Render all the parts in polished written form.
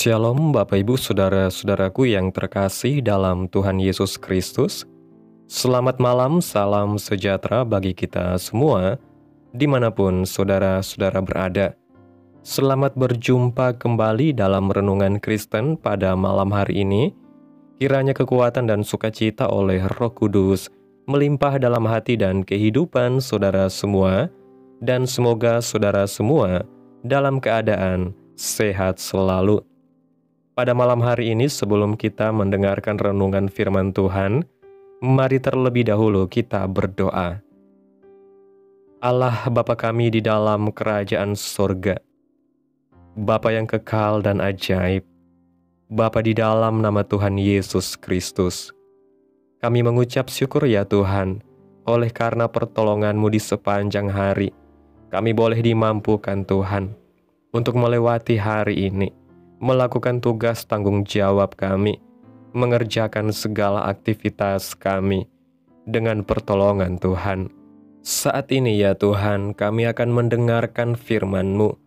Shalom Bapak Ibu Saudara-saudaraku yang terkasih dalam Tuhan Yesus Kristus. Selamat malam, salam sejahtera bagi kita semua, dimanapun saudara-saudara berada. Selamat berjumpa kembali dalam Renungan Kristen pada malam hari ini. Kiranya kekuatan dan sukacita oleh Roh Kudus melimpah dalam hati dan kehidupan saudara semua, dan semoga saudara semua dalam keadaan sehat selalu. Pada malam hari ini, sebelum kita mendengarkan renungan firman Tuhan, mari terlebih dahulu kita berdoa. Allah Bapa kami di dalam kerajaan sorga, Bapa yang kekal dan ajaib, Bapa di dalam nama Tuhan Yesus Kristus, kami mengucap syukur ya Tuhan, oleh karena pertolongan-Mu di sepanjang hari, kami boleh dimampukan Tuhan, untuk melewati hari ini, melakukan tugas tanggung jawab kami, mengerjakan segala aktivitas kami dengan pertolongan Tuhan. Saat ini ya Tuhan, kami akan mendengarkan firman-Mu.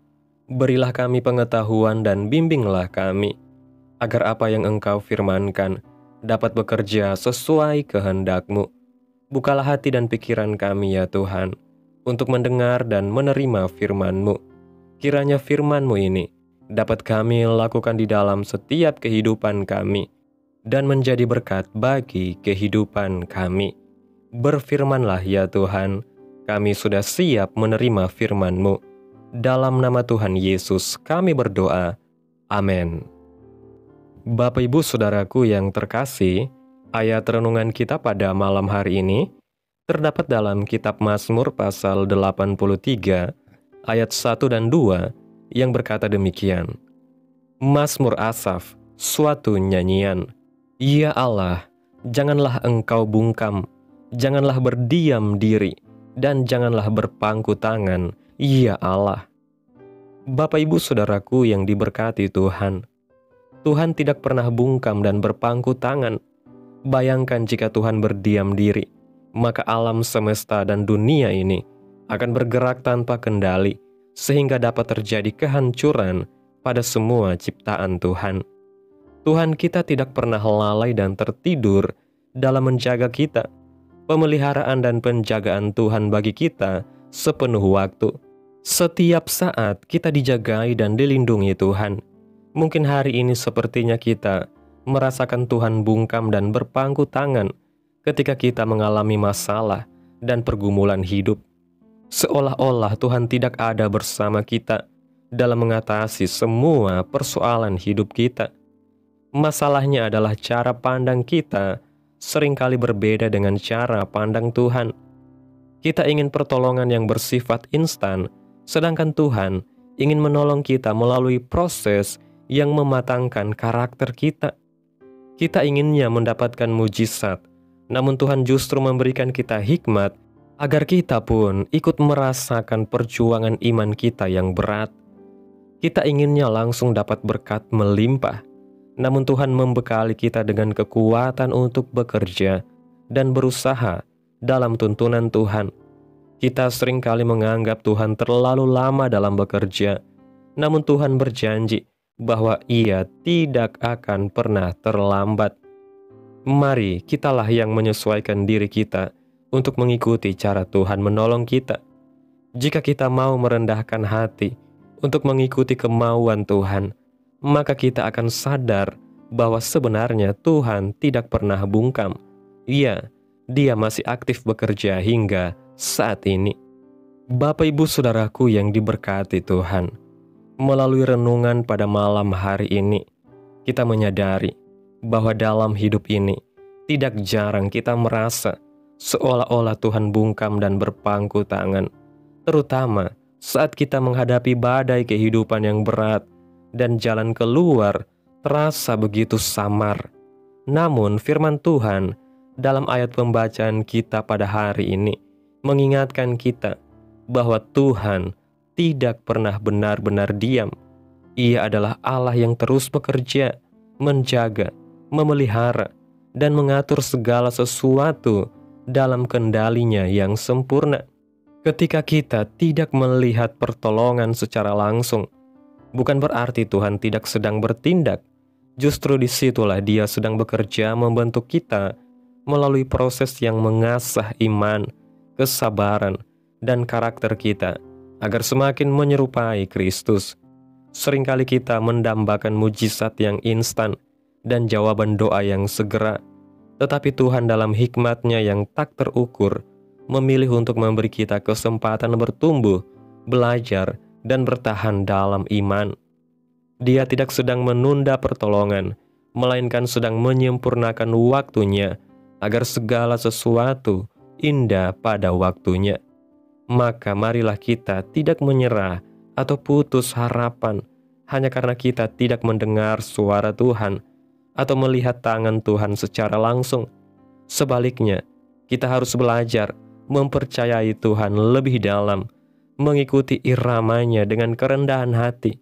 Berilah kami pengetahuan dan bimbinglah kami, agar apa yang Engkau firmankan dapat bekerja sesuai kehendak-Mu. Bukalah hati dan pikiran kami ya Tuhan, untuk mendengar dan menerima firman-Mu. Kiranya firman-Mu ini dapat kami lakukan di dalam setiap kehidupan kami, dan menjadi berkat bagi kehidupan kami. Berfirmanlah ya Tuhan, kami sudah siap menerima firman-Mu. Dalam nama Tuhan Yesus kami berdoa. Amin. Bapak Ibu Saudaraku yang terkasih, ayat renungan kita pada malam hari ini terdapat dalam kitab Mazmur pasal 83, ayat 1 dan 2, yang berkata demikian. Mazmur Asaf, suatu nyanyian. Ya Allah, janganlah Engkau bungkam, janganlah berdiam diri, dan janganlah berpangku tangan, ya Allah. Bapak Ibu Saudaraku yang diberkati Tuhan, Tuhan tidak pernah bungkam dan berpangku tangan. Bayangkan jika Tuhan berdiam diri, maka alam semesta dan dunia ini akan bergerak tanpa kendali, sehingga dapat terjadi kehancuran pada semua ciptaan Tuhan. Tuhan kita tidak pernah lalai dan tertidur dalam menjaga kita. Pemeliharaan dan penjagaan Tuhan bagi kita sepenuh waktu. Setiap saat kita dijagai dan dilindungi Tuhan. Mungkin hari ini sepertinya kita merasakan Tuhan bungkam dan berpangku tangan ketika kita mengalami masalah dan pergumulan hidup. Seolah-olah Tuhan tidak ada bersama kita dalam mengatasi semua persoalan hidup kita. Masalahnya adalah cara pandang kita seringkali berbeda dengan cara pandang Tuhan. Kita ingin pertolongan yang bersifat instan, sedangkan Tuhan ingin menolong kita melalui proses yang mematangkan karakter kita. Kita inginnya mendapatkan mujizat, namun Tuhan justru memberikan kita hikmat agar kita pun ikut merasakan perjuangan iman kita yang berat. Kita inginnya langsung dapat berkat melimpah, namun Tuhan membekali kita dengan kekuatan untuk bekerja dan berusaha dalam tuntunan Tuhan. Kita seringkali menganggap Tuhan terlalu lama dalam bekerja, namun Tuhan berjanji bahwa Ia tidak akan pernah terlambat. Mari kitalah yang menyesuaikan diri kita untuk mengikuti cara Tuhan menolong kita. Jika kita mau merendahkan hati untuk mengikuti kemauan Tuhan, maka kita akan sadar bahwa sebenarnya Tuhan tidak pernah bungkam. Iya, Dia masih aktif bekerja hingga saat ini. Bapak Ibu Saudaraku yang diberkati Tuhan, melalui renungan pada malam hari ini, kita menyadari bahwa dalam hidup ini tidak jarang kita merasa seolah-olah Tuhan bungkam dan berpangku tangan, terutama saat kita menghadapi badai kehidupan yang berat dan jalan keluar terasa begitu samar. Namun firman Tuhan dalam ayat pembacaan kita pada hari ini mengingatkan kita bahwa Tuhan tidak pernah benar-benar diam. Ia adalah Allah yang terus bekerja, menjaga, memelihara, dan mengatur segala sesuatu dalam kendalinya yang sempurna. Ketika kita tidak melihat pertolongan secara langsung, bukan berarti Tuhan tidak sedang bertindak. Justru disitulah Dia sedang bekerja membentuk kita melalui proses yang mengasah iman, kesabaran, dan karakter kita agar semakin menyerupai Kristus. Seringkali kita mendambakan mujizat yang instan dan jawaban doa yang segera, tetapi Tuhan dalam hikmat-Nya yang tak terukur memilih untuk memberi kita kesempatan bertumbuh, belajar, dan bertahan dalam iman. Dia tidak sedang menunda pertolongan, melainkan sedang menyempurnakan waktunya agar segala sesuatu indah pada waktunya. Maka marilah kita tidak menyerah atau putus harapan hanya karena kita tidak mendengar suara Tuhan atau melihat tangan Tuhan secara langsung. Sebaliknya, kita harus belajar mempercayai Tuhan lebih dalam, mengikuti iramanya dengan kerendahan hati,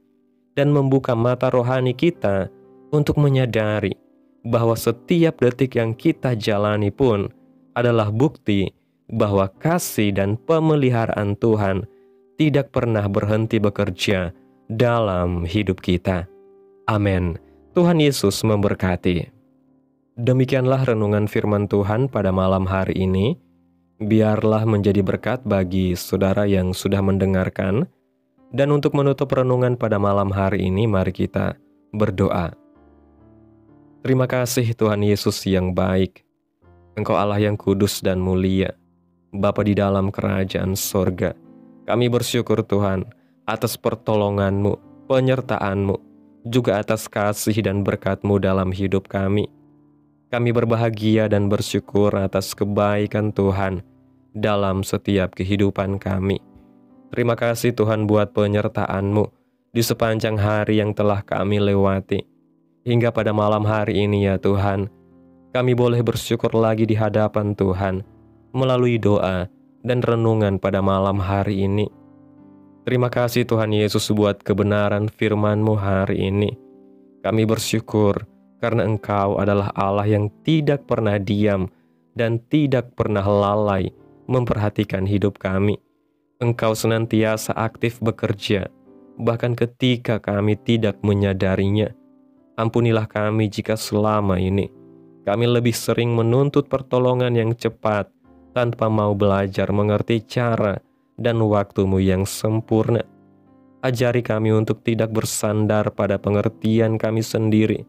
dan membuka mata rohani kita untuk menyadari bahwa setiap detik yang kita jalani pun adalah bukti bahwa kasih dan pemeliharaan Tuhan tidak pernah berhenti bekerja dalam hidup kita. Amin. Tuhan Yesus memberkati. Demikianlah renungan firman Tuhan pada malam hari ini. Biarlah menjadi berkat bagi saudara yang sudah mendengarkan. Dan untuk menutup renungan pada malam hari ini, mari kita berdoa. Terima kasih Tuhan Yesus yang baik. Engkau Allah yang kudus dan mulia, Bapa di dalam kerajaan sorga. Kami bersyukur Tuhan atas pertolongan-Mu, penyertaan-Mu, juga atas kasih dan berkat-Mu dalam hidup kami. Kami berbahagia dan bersyukur atas kebaikan Tuhan dalam setiap kehidupan kami. Terima kasih Tuhan buat penyertaan-Mu di sepanjang hari yang telah kami lewati. Hingga pada malam hari ini ya Tuhan, kami boleh bersyukur lagi di hadapan Tuhan melalui doa dan renungan pada malam hari ini. Terima kasih Tuhan Yesus buat kebenaran firman-Mu hari ini. Kami bersyukur karena Engkau adalah Allah yang tidak pernah diam dan tidak pernah lalai memperhatikan hidup kami. Engkau senantiasa aktif bekerja, bahkan ketika kami tidak menyadarinya. Ampunilah kami jika selama ini kami lebih sering menuntut pertolongan yang cepat tanpa mau belajar mengerti cara dan waktu-Mu yang sempurna. Ajari kami untuk tidak bersandar pada pengertian kami sendiri,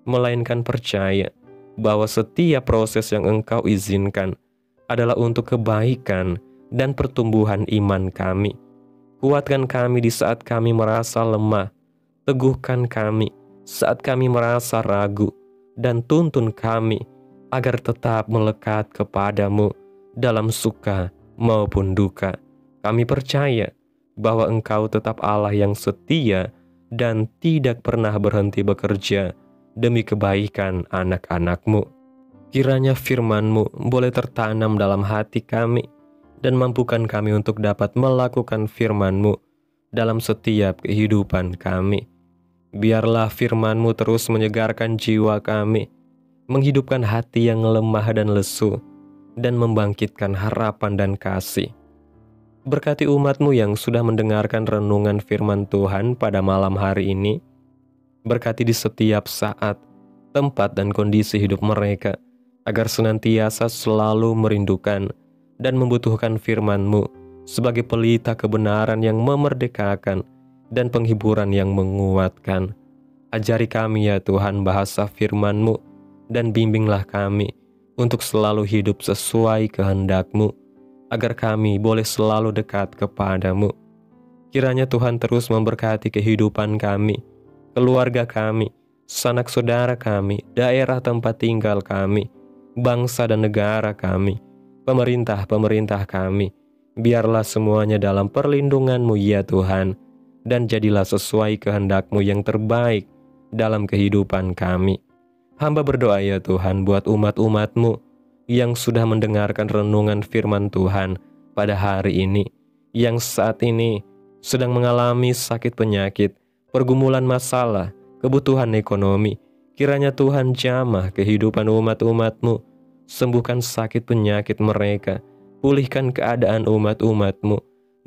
melainkan percaya bahwa setiap proses yang Engkau izinkan adalah untuk kebaikan dan pertumbuhan iman kami. Kuatkan kami di saat kami merasa lemah, teguhkan kami saat kami merasa ragu, dan tuntun kami agar tetap melekat kepadamu dalam suka maupun duka. Kami percaya bahwa Engkau tetap Allah yang setia dan tidak pernah berhenti bekerja demi kebaikan anak-anak-Mu. Kiranya firman-Mu boleh tertanam dalam hati kami, dan mampukan kami untuk dapat melakukan firman-Mu dalam setiap kehidupan kami. Biarlah firman-Mu terus menyegarkan jiwa kami, menghidupkan hati yang lemah dan lesu, dan membangkitkan harapan dan kasih. Berkati umat-Mu yang sudah mendengarkan renungan firman Tuhan pada malam hari ini. Berkati di setiap saat, tempat, dan kondisi hidup mereka, agar senantiasa selalu merindukan dan membutuhkan firman-Mu sebagai pelita kebenaran yang memerdekakan dan penghiburan yang menguatkan. Ajari kami ya Tuhan bahasa firman-Mu, dan bimbinglah kami untuk selalu hidup sesuai kehendak-Mu, agar kami boleh selalu dekat kepadamu. Kiranya Tuhan terus memberkati kehidupan kami, keluarga kami, sanak saudara kami, daerah tempat tinggal kami, bangsa dan negara kami, pemerintah kami. Biarlah semuanya dalam perlindungan-Mu ya Tuhan, dan jadilah sesuai kehendak-Mu yang terbaik dalam kehidupan kami. Hamba berdoa ya Tuhan buat umat-umat-Mu yang sudah mendengarkan renungan firman Tuhan pada hari ini, yang saat ini sedang mengalami sakit penyakit, pergumulan masalah, kebutuhan ekonomi. Kiranya Tuhan jamah kehidupan umat-umat-Mu, sembuhkan sakit penyakit mereka, pulihkan keadaan umat-umat-Mu,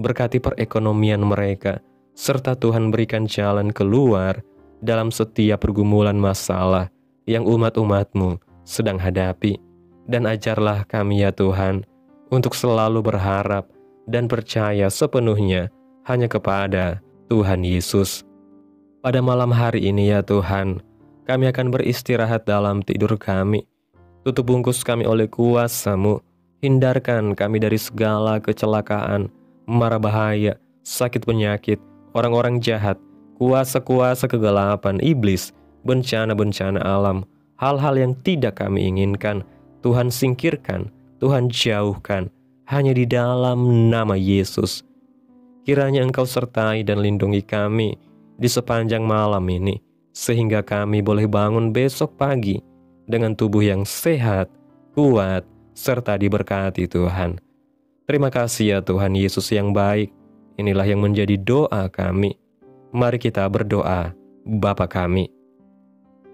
berkati perekonomian mereka, serta Tuhan berikan jalan keluar dalam setiap pergumulan masalah yang umat-umat-Mu sedang hadapi. Dan ajarlah kami ya Tuhan, untuk selalu berharap dan percaya sepenuhnya hanya kepada Tuhan Yesus. Pada malam hari ini ya Tuhan, kami akan beristirahat dalam tidur kami. Tutup bungkus kami oleh kuasa-Mu, hindarkan kami dari segala kecelakaan, mara bahaya, sakit penyakit, orang-orang jahat, kuasa-kuasa kegelapan iblis, bencana-bencana alam, hal-hal yang tidak kami inginkan. Tuhan singkirkan, Tuhan jauhkan, hanya di dalam nama Yesus. Kiranya Engkau sertai dan lindungi kami di sepanjang malam ini, sehingga kami boleh bangun besok pagi dengan tubuh yang sehat, kuat, serta diberkati Tuhan. Terima kasih ya Tuhan Yesus yang baik. Inilah yang menjadi doa kami. Mari kita berdoa. Bapa kami.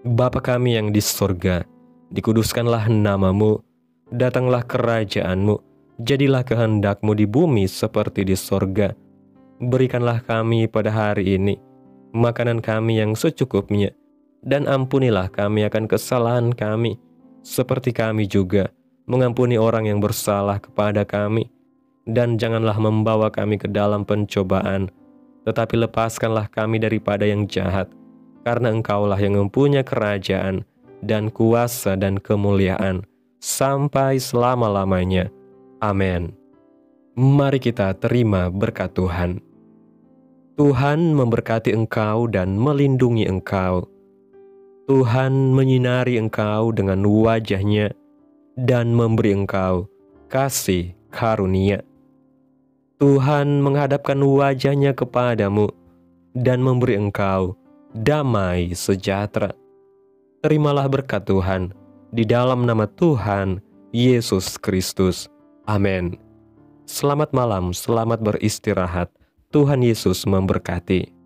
Bapa kami yang di surga, dikuduskanlah nama-Mu, datanglah kerajaan-Mu, jadilah kehendak-Mu di bumi seperti di surga. Berikanlah kami pada hari ini makanan kami yang secukupnya, dan ampunilah kami akan kesalahan kami, seperti kami juga mengampuni orang yang bersalah kepada kami. Dan janganlah membawa kami ke dalam pencobaan, tetapi lepaskanlah kami daripada yang jahat, karena Engkaulah yang mempunyai kerajaan dan kuasa dan kemuliaan sampai selama-lamanya. Amin. Mari kita terima berkat Tuhan. Tuhan memberkati engkau dan melindungi engkau. Tuhan menyinari engkau dengan wajah-Nya dan memberi engkau kasih karunia. Tuhan menghadapkan wajah-Nya kepadamu dan memberi engkau damai sejahtera. Terimalah berkat Tuhan di dalam nama Tuhan Yesus Kristus. Amin. Selamat malam, selamat beristirahat. Tuhan Yesus memberkati.